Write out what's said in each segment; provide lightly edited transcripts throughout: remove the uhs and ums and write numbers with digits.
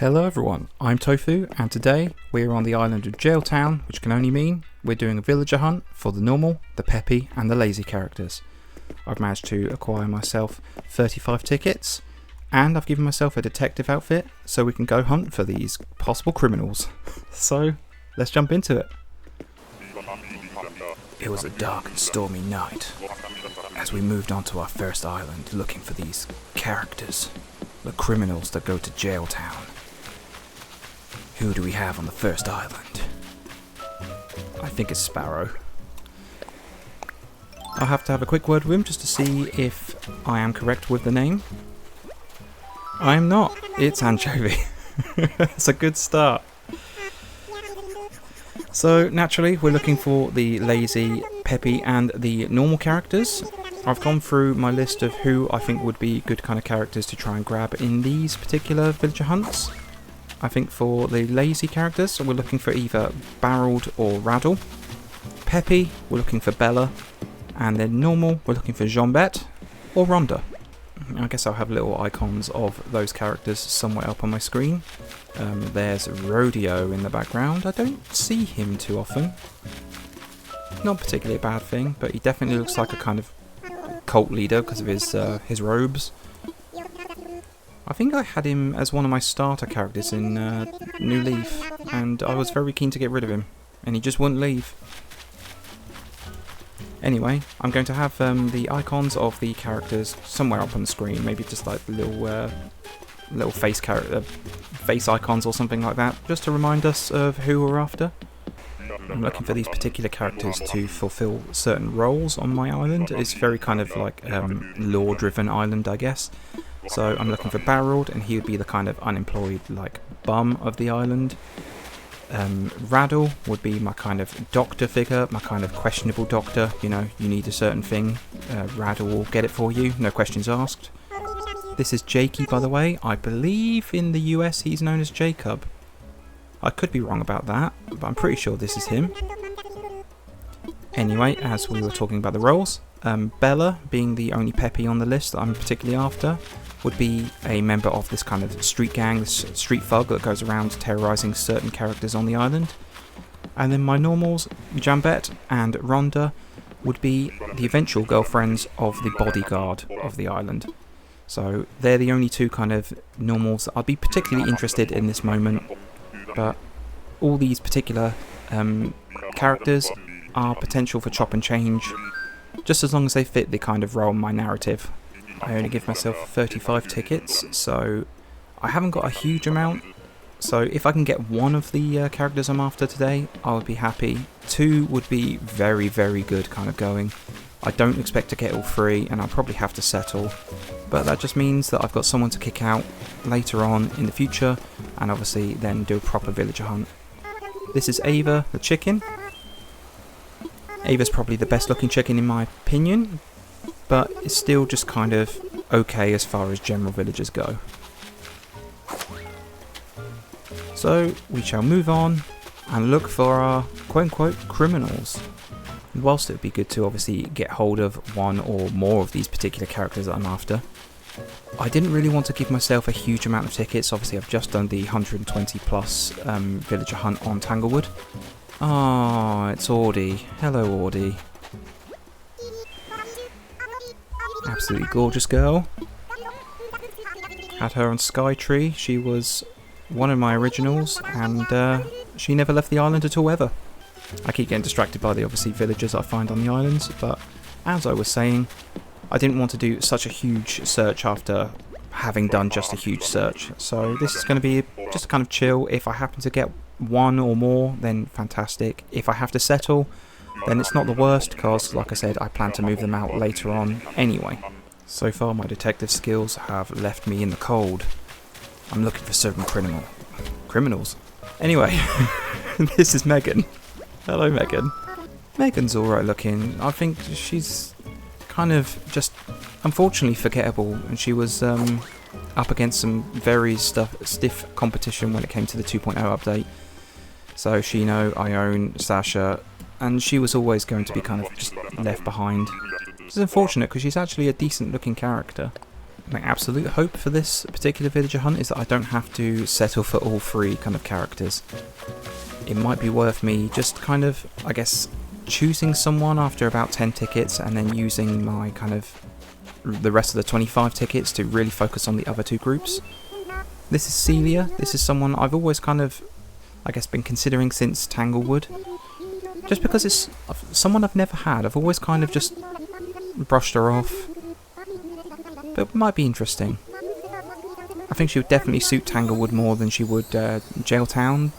Hello everyone, I'm Tofu, and today we are on the island of Gaol-Town, which can only mean we're doing a villager hunt for the normal, the peppy and the lazy characters. I've managed to acquire myself 35 tickets, and I've given myself a detective outfit so we can go hunt for these possible criminals. So, let's jump into it. It was a dark and stormy night as we moved on to our first island looking for these characters, the criminals that go to Gaol-Town. Who do we have on the first island? I think it's Sparrow. I'll have to have a quick word with him just to see if I am correct with the name. I am not. It's Anchovy. It's a good start. So naturally we're looking for the lazy, peppy and the normal characters. I've gone through my list of who I think would be good kind of characters to try and grab in these particular villager hunts. I think for the lazy characters, we're looking for either Barold or Raddle. Peppy, we're looking for Bella. And then normal, we're looking for Jambette or Rhonda. I guess I'll have little icons of those characters somewhere up on my screen. There's Rodeo in the background. I don't see him too often. Not particularly a bad thing, but he definitely looks like a kind of cult leader because of his robes. I think I had him as one of my starter characters in New Leaf, and I was very keen to get rid of him, and he just wouldn't leave. Anyway, I'm going to have the icons of the characters somewhere up on the screen, maybe just like little face icons or something like that, just to remind us of who we're after. I'm looking for these particular characters to fulfill certain roles on my island. It's very kind of like lore-driven island, I guess. So I'm looking for Barold, and he would be the kind of unemployed, like, bum of the island. Raddle would be my kind of doctor figure, my kind of questionable doctor. You know, you need a certain thing, Raddle will get it for you, no questions asked. This is Jakey, by the way. I believe in the US he's known as Jacob. I could be wrong about that, but I'm pretty sure this is him. Anyway, as we were talking about the roles, Bella, being the only peppy on the list that I'm particularly after, would be a member of this kind of street gang, this street thug that goes around terrorising certain characters on the island. And then my normals, Jambette and Rhonda, would be the eventual girlfriends of the bodyguard of the island. So they're the only two kind of normals that I'd be particularly interested in this moment. But all these particular characters are potential for chop and change, just as long as they fit the kind of role in my narrative. I only give myself 35 tickets, so I haven't got a huge amount. So if I can get one of the characters I'm after today, I would be happy. Two would be very, very good kind of going. I don't expect to get all three, and I'll probably have to settle. But that just means that I've got someone to kick out later on in the future, and obviously then do a proper villager hunt. This is Ava, the chicken. Ava's probably the best looking chicken in my opinion, but it's still just kind of okay as far as general villagers go. So we shall move on and look for our quote-unquote criminals. And whilst it would be good to obviously get hold of one or more of these particular characters that I'm after, I didn't really want to give myself a huge amount of tickets. Obviously I've just done the 120 plus villager hunt on Tanglewood. Oh, it's Audie. Hello, Audie. Absolutely gorgeous girl. Had her on Skytree. She was one of my originals, and she never left the island at all ever. I keep getting distracted by the obviously villagers I find on the islands, but as I was saying, I didn't want to do such a huge search after having done just a huge search. So this is going to be just kind of chill. If I happen to get one or more, then fantastic. If I have to settle, then it's not the worst, because like I said, I plan to move them out later on anyway. So far my detective skills have left me in the cold. I'm looking for certain criminals. Anyway, this is Megan. Hello, Megan. Megan's alright looking. I think she's kind of just unfortunately forgettable, and she was up against some very stiff competition when it came to the 2.0 update. So Shino, Ione, Sasha, and she was always going to be kind of just left behind. It's unfortunate because she's actually a decent looking character. My absolute hope for this particular villager hunt is that I don't have to settle for all 3 kind of characters. It might be worth me just kind of, I guess, choosing someone after about 10 tickets and then using my kind of the rest of the 25 tickets to really focus on the other 2 groups. This is Celia. This is someone I've always kind of, I guess, been considering since Tanglewood. Just because it's someone I've never had. I've always kind of just brushed her off. But it might be interesting. I think she would definitely suit Tanglewood more than she would Gaol-Town.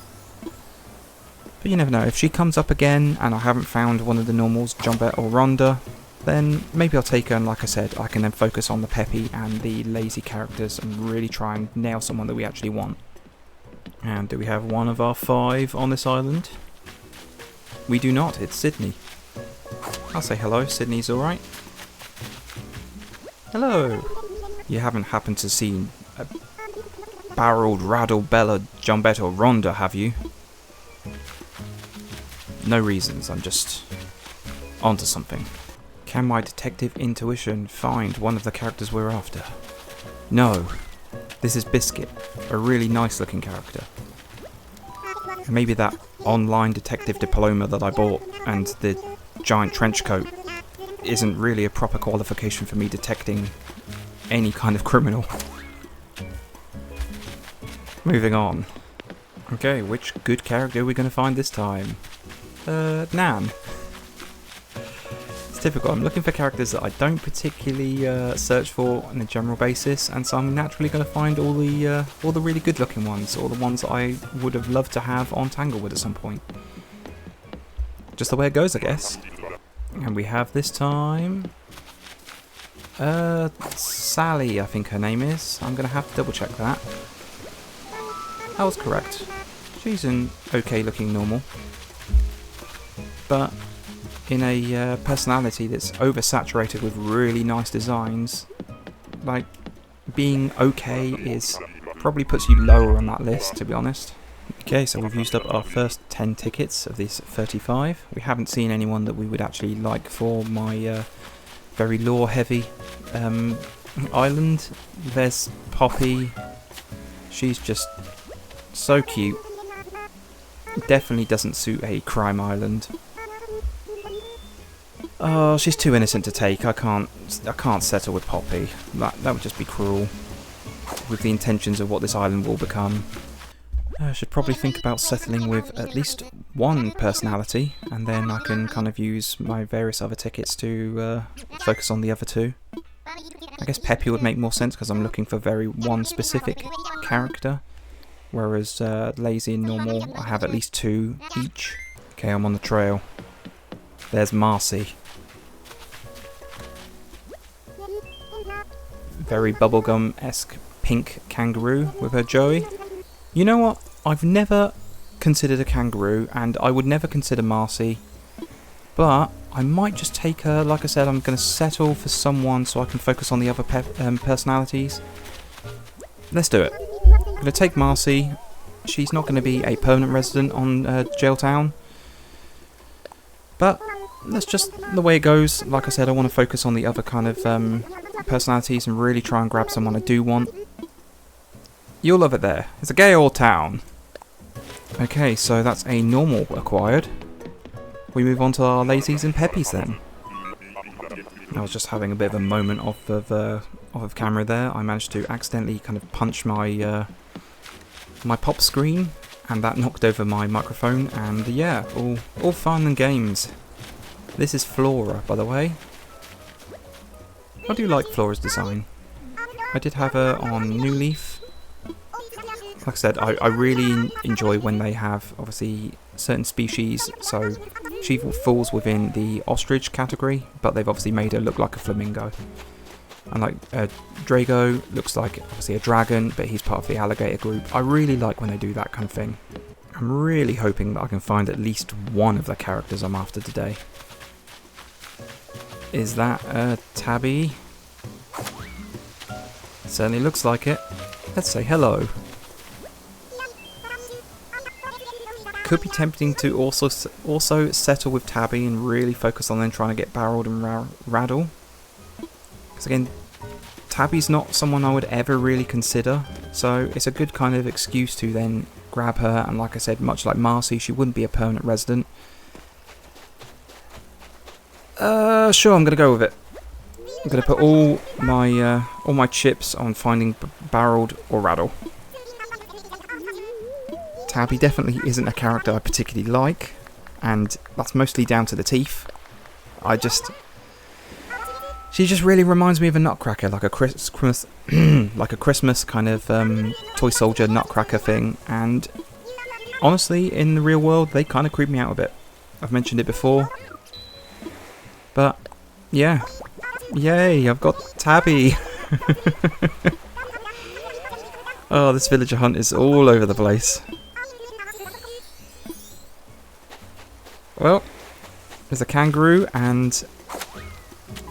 But you never know. If she comes up again and I haven't found one of the normals, Jambette or Rhonda, then maybe I'll take her, and like I said, I can then focus on the Peppy and the Lazy characters and really try and nail someone that we actually want. And do we have one of our 5 on this island? We do not, it's Sydney. I'll say hello, Sydney's alright. Hello! You haven't happened to see Barold, Raddle, Bella, Jambette or Rhonda, have you? No reasons, I'm just onto something. Can my detective intuition find one of the characters we're after? No. This is Biscuit, a really nice looking character. Maybe that online detective diploma that I bought and the giant trench coat isn't really a proper qualification for me detecting any kind of criminal. Moving on. Okay, which good character are we going to find this time? Nan. It's typical. I'm looking for characters that I don't particularly search for on a general basis, and so I'm naturally going to find all the really good-looking ones, or the ones that I would have loved to have on Tanglewood at some point. Just the way it goes, I guess. And we have this time Sally, I think her name is. I'm going to have to double-check that. That was correct. She's an okay-looking normal, but in a personality that's oversaturated with really nice designs, like, being okay is probably puts you lower on that list, to be honest. Okay, so we've used up our first 10 tickets of these 35. We haven't seen anyone that we would actually like for my very lore-heavy island. There's Poppy. She's just so cute. Definitely doesn't suit a crime island. Oh, she's too innocent to take. I can't settle with Poppy. That would just be cruel, with the intentions of what this island will become. I should probably think about settling with at least one personality, and then I can kind of use my various other tickets to focus on the other 2. I guess Peppy would make more sense because I'm looking for one specific character, whereas Lazy and Normal, I have at least 2 each. Okay, I'm on the trail. There's Marcy. Very bubblegum-esque pink kangaroo with her Joey. You know what? I've never considered a kangaroo, and I would never consider Marcy, but I might just take her. Like I said, I'm going to settle for someone so I can focus on the other personalities. Let's do it. I'm going to take Marcy. She's not going to be a permanent resident on Gaol-Town, but that's just the way it goes. Like I said, I want to focus on the other kind of personalities and really try and grab someone I do want. You'll love it there. It's a Gaol-Town. Okay, so that's a normal acquired. We move on to our Lazies and Peppies then. I was just having a bit of a moment off of camera there. I managed to accidentally kind of punch my my pop screen, and that knocked over my microphone, and yeah, all fun and games. This is Flora, by the way. I do like Flora's design. I did have her on New Leaf. Like I said, I really enjoy when they have, obviously, certain species, so she falls within the ostrich category, but they've obviously made her look like a flamingo. And like Drago looks like, obviously, a dragon, but he's part of the alligator group. I really like when they do that kind of thing. I'm really hoping that I can find at least one of the characters I'm after today. Is that Tabby? Certainly looks like it. Let's say hello. Could be tempting to also settle with Tabby and really focus on then trying to get Barold and Raddle. Because again, Tabby's not someone I would ever really consider, so it's a good kind of excuse to then grab her, and like I said, much like Marcy, she wouldn't be a permanent resident. Sure, I'm gonna go with it. I'm gonna put all my chips on finding Barold or Raddle. Tabby definitely isn't a character I particularly like, and that's mostly down to the teeth. She just really reminds me of a nutcracker, like a Christmas, like a Christmas kind of toy soldier nutcracker thing. And honestly, in the real world, they kind of creep me out a bit. I've mentioned it before, but yeah, yay! I've got Tabby. Oh, this villager hunt is all over the place. Well, there's a kangaroo and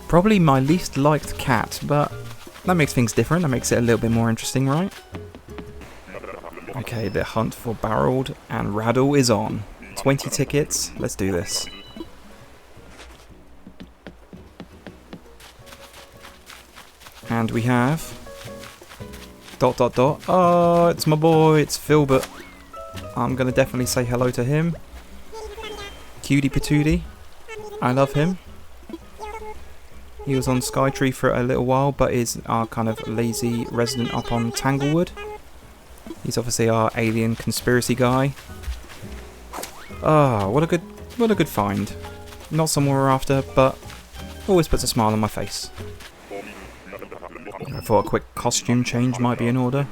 probably my least liked cat, but that makes things different. That makes it a little bit more interesting, right? Okay, the hunt for Barold and Raddle is on. 20 tickets. Let's do this. And we have... ... Oh, it's my boy. It's Filbert. I'm going to definitely say hello to him. Cutie patootie. I love him. He was on Skytree for a little while, but is our kind of lazy resident up on Tanglewood. He's obviously our alien conspiracy guy. Ah, what a good find. Not someone we're after, but always puts a smile on my face. I thought a quick costume change might be in order.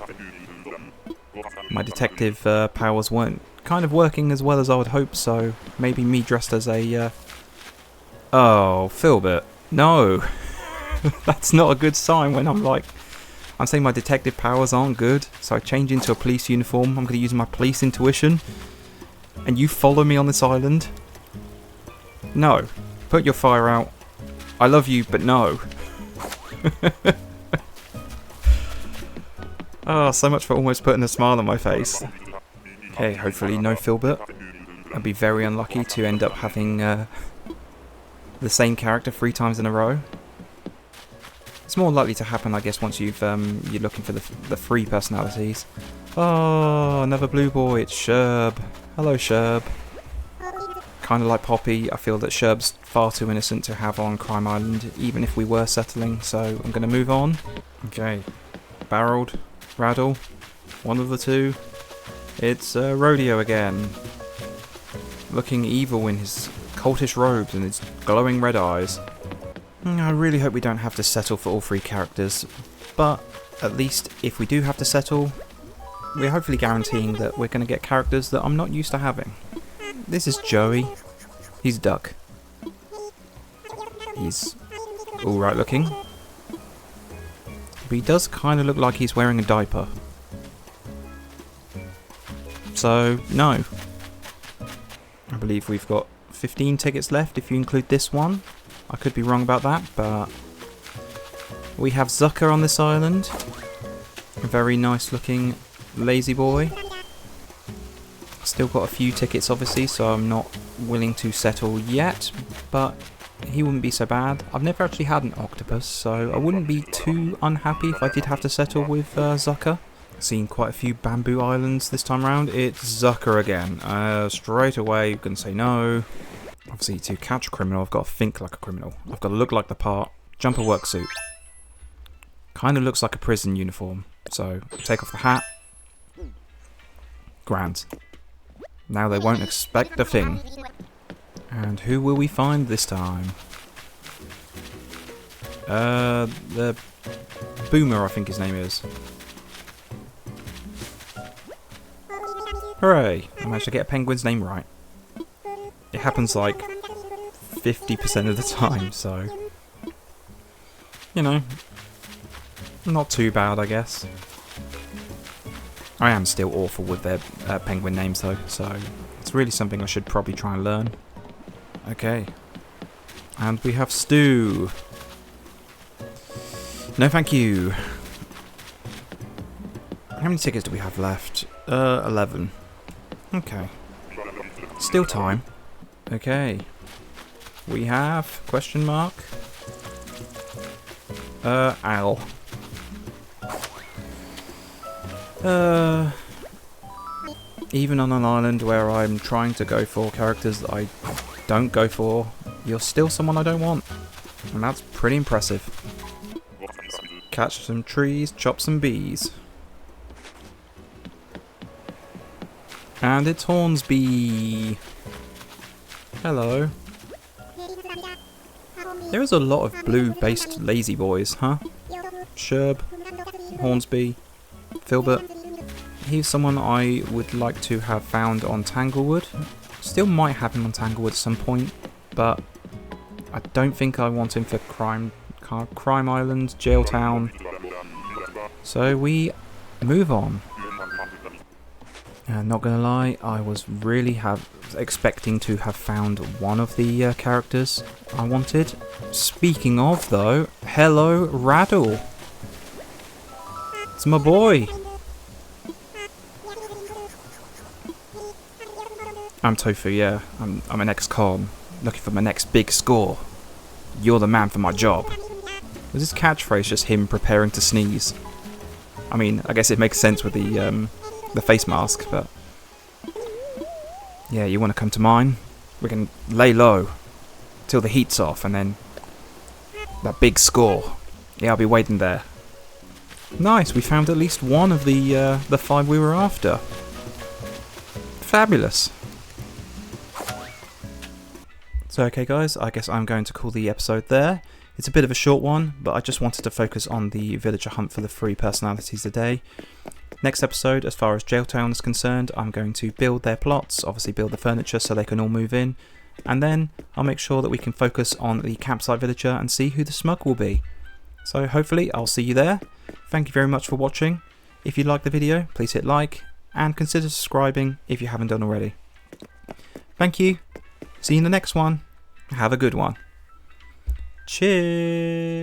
My detective powers weren't kind of working as well as I would hope, so maybe me dressed as a... Oh, Filbert. No. That's not a good sign when I'm saying my detective powers aren't good, so I change into a police uniform. I'm going to use my police intuition. And you follow me on this island? No. Put your fire out. I love you, but no. Oh, so much for almost putting a smile on my face. Okay, hopefully no Filbert. I'd be very unlucky to end up having the same character 3 times in a row. It's more likely to happen, I guess, once you're looking for the 3 personalities. Oh, another blue boy. It's Sherb. Hello, Sherb. Kind of like Poppy, I feel that Sherb's far too innocent to have on Crime Island, even if we were settling, so I'm going to move on. Okay, Barold, Raddle, one of the 2. It's Rodeo again. Looking evil in his cultish robes and his glowing red eyes. I really hope we don't have to settle for all 3 characters, but at least if we do have to settle, we're hopefully guaranteeing that we're going to get characters that I'm not used to having. This is Joey. He's a duck. He's alright looking. But he does kind of look like he's wearing a diaper. So, no. I believe we've got 15 tickets left if you include this one. I could be wrong about that, but we have Zucker on this island. A very nice looking lazy boy. Still got a few tickets obviously, so I'm not willing to settle yet, but he wouldn't be so bad. I've never actually had an octopus, so I wouldn't be too unhappy if I did have to settle with Zucker. Seen quite a few bamboo islands this time around. It's Zucker again. Straight away, you can say no. Obviously, to catch a criminal, I've got to think like a criminal. I've got to look like the part. Jumper work suit. Kind of looks like a prison uniform. So, take off the hat. Grand. Now they won't expect a thing. And who will we find this time? The Boomer, I think his name is. Hooray! I managed to get a penguin's name right. It happens like 50% of the time, so... You know, not too bad, I guess. I am still awful with their penguin names though, so it's really something I should probably try and learn. Okay. And we have Stu. No thank you. How many tickets do we have left? 11. Okay. Still time. Okay. We have... question mark? Al. Even on an island where I'm trying to go for characters that I don't go for, you're still someone I don't want. And that's pretty impressive. Catch some trees, chop some bees. And it's Hornsby. Hello. There is a lot of blue-based lazy boys, huh? Sherb, Hornsby, Filbert. He's someone I would like to have found on Tanglewood. Still might have him on Tanglewood at some point, but I don't think I want him for Crime Island, Gaol-Town. So we move on. Not gonna lie, I was really expecting to have found one of the characters I wanted. Speaking of though, hello Raddle. It's my boy. I'm Tofu, yeah. I'm an ex-con, looking for my next big score. You're the man for my job. Was this catchphrase just him preparing to sneeze? I mean, I guess it makes sense with the face mask, but yeah, you want to come to mine? We can lay low till the heat's off, and then that big score. Yeah, I'll be waiting there. Nice, we found at least one of the 5 we were after. Fabulous. So okay guys, I guess I'm going to call the episode there. It's a bit of a short one, but I just wanted to focus on the villager hunt for the 3 personalities a day. Next episode, as far as Gaol-Town is concerned, I'm going to build their plots, obviously build the furniture so they can all move in, and then I'll make sure that we can focus on the campsite villager and see who the smug will be. So hopefully I'll see you there. Thank you very much for watching. If you liked the video, please hit like, and consider subscribing if you haven't done already. Thank you. See you in the next one. Have a good one. Cheers.